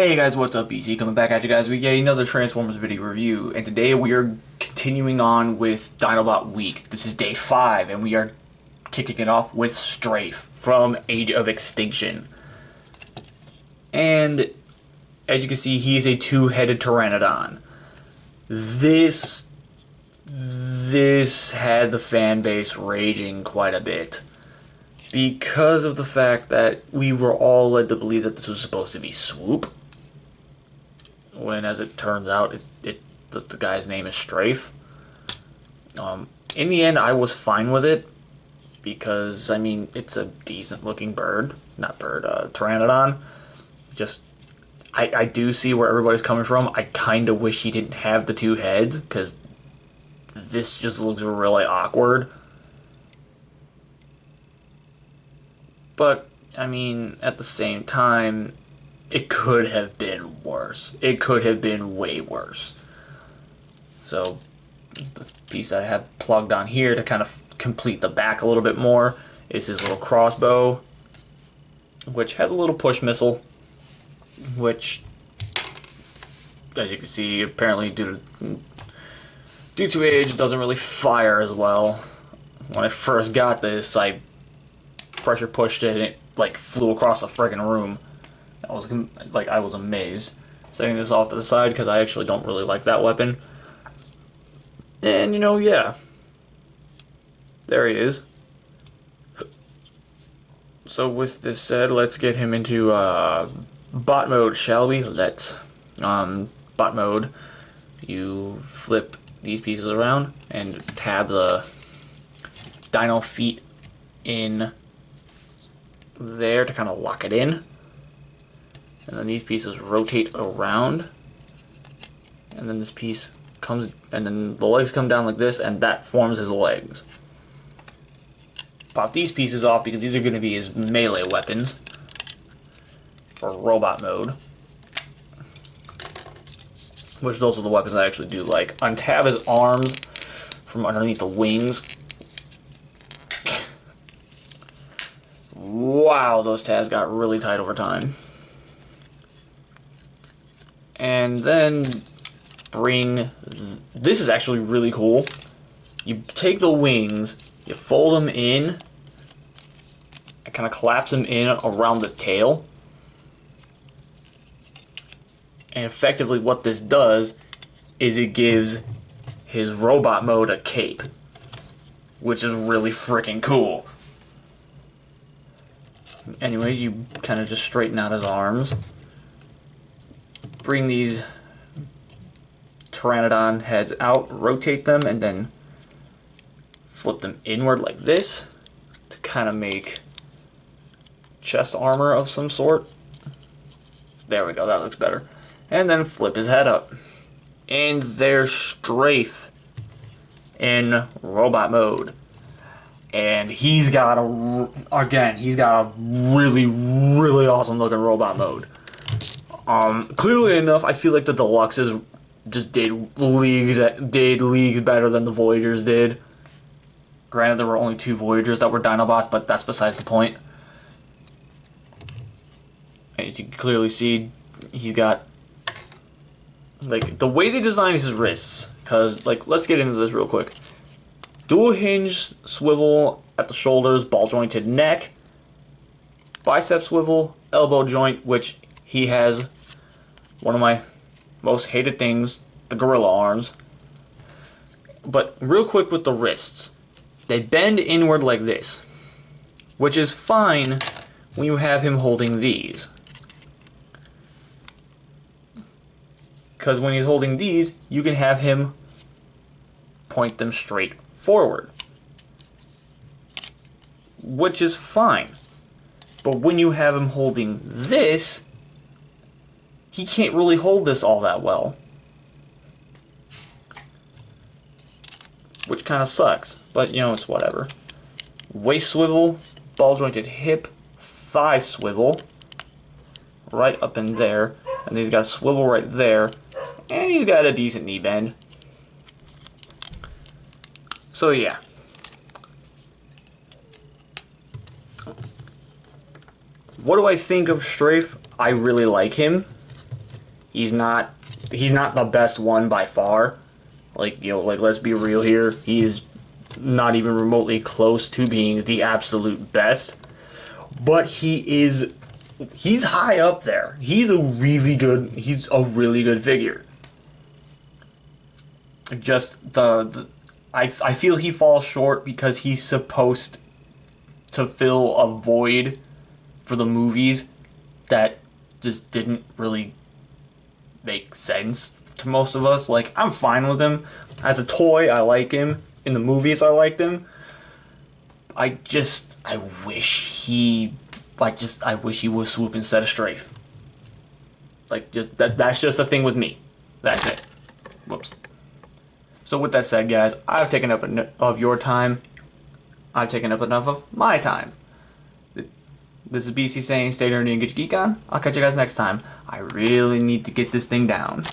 Hey guys, what's up? BC coming back at you guys with yet another Transformers video review, and today we are continuing on with Dinobot Week. This is day 5, and we are kicking it off with Strafe from Age of Extinction. And as you can see, he is a two-headed Pteranodon. This had the fan base raging quite a bit because of the fact that we were all led to believe that this was supposed to be Swoop, when as it turns out the guy's name is Strafe. In the end, I was fine with it because, I mean, it's a decent looking Pteranodon. Just I do see where everybody's coming from. I kind of wish he didn't have the two heads because this just looks really awkward. But I mean, at the same time, it could have been worse. It could have been way worse. So, the piece I have plugged on here to kind of complete the back a little bit more is his little crossbow, which has a little push missile, which, as you can see, apparently due to age, doesn't really fire as well. When I first got this, I pressure pushed it and it like flew across the friggin' room. I was amazed. Setting this off to the side because I actually don't really like that weapon. And yeah, there he is. So with this said, let's get him into bot mode, shall we? Let's. Bot mode, you flip these pieces around and tab the dino feet in there to kind of lock it in. And then these pieces rotate around. And then this piece comes, and then the legs come down like this, and that forms his legs. Pop these pieces off because these are going to be his melee weapons for robot mode. Which those are the weapons I actually do like. Untab his arms from underneath the wings. Wow, those tabs got really tight over time. And then this is actually really cool. You take the wings, you fold them in, and kind of collapse them in around the tail. And effectively what this does is it gives his robot mode a cape, which is really freaking cool. Anyway, you kind of just straighten out his arms. Bring these Pteranodon heads out, rotate them, and then flip them inward like this to kind of make chest armor of some sort. There we go, that looks better. And then flip his head up. And there's Strafe in robot mode. And he's got a really, really awesome looking robot mode. Clearly enough, I feel like the Deluxes just did leagues better than the Voyagers did. Granted, there were only 2 Voyagers that were Dinobots, but that's besides the point. As you can clearly see, he's got, like, the way they designed his wrists, because, like, let's get into this real quick. Dual hinge swivel at the shoulders, ball jointed neck, bicep swivel, elbow joint, which he has one of my most hated things, the gorilla arms. But real quick with the wrists, they bend inward like this, which is fine when you have him holding these. Because when he's holding these, you can have him point them straight forward, which is fine. But when you have him holding this, he can't really hold this all that well, which kind of sucks, but it's whatever. Waist swivel, ball jointed hip, thigh swivel, right up in there, and he's got a swivel right there, and he's got a decent knee bend. So yeah. What do I think of Strafe? I really like him. He's not the best one by far. Like, you know, like, let's be real here. He is not even remotely close to being the absolute best. But he's high up there. He's a really good figure. Just I feel he falls short because he's supposed to fill a void for the movies that just didn't really make sense to most of us. Like, I'm fine with him. As a toy, I like him. In the movies, I liked him. I wish he was Swoop instead of Strafe. Like, that's just a thing with me. That's it. Whoops. So with that said, guys, I've taken up enough of your time. I've taken up enough of my time. This is BC saying stay nerdy and get your geek on. I'll catch you guys next time. I really need to get this thing down.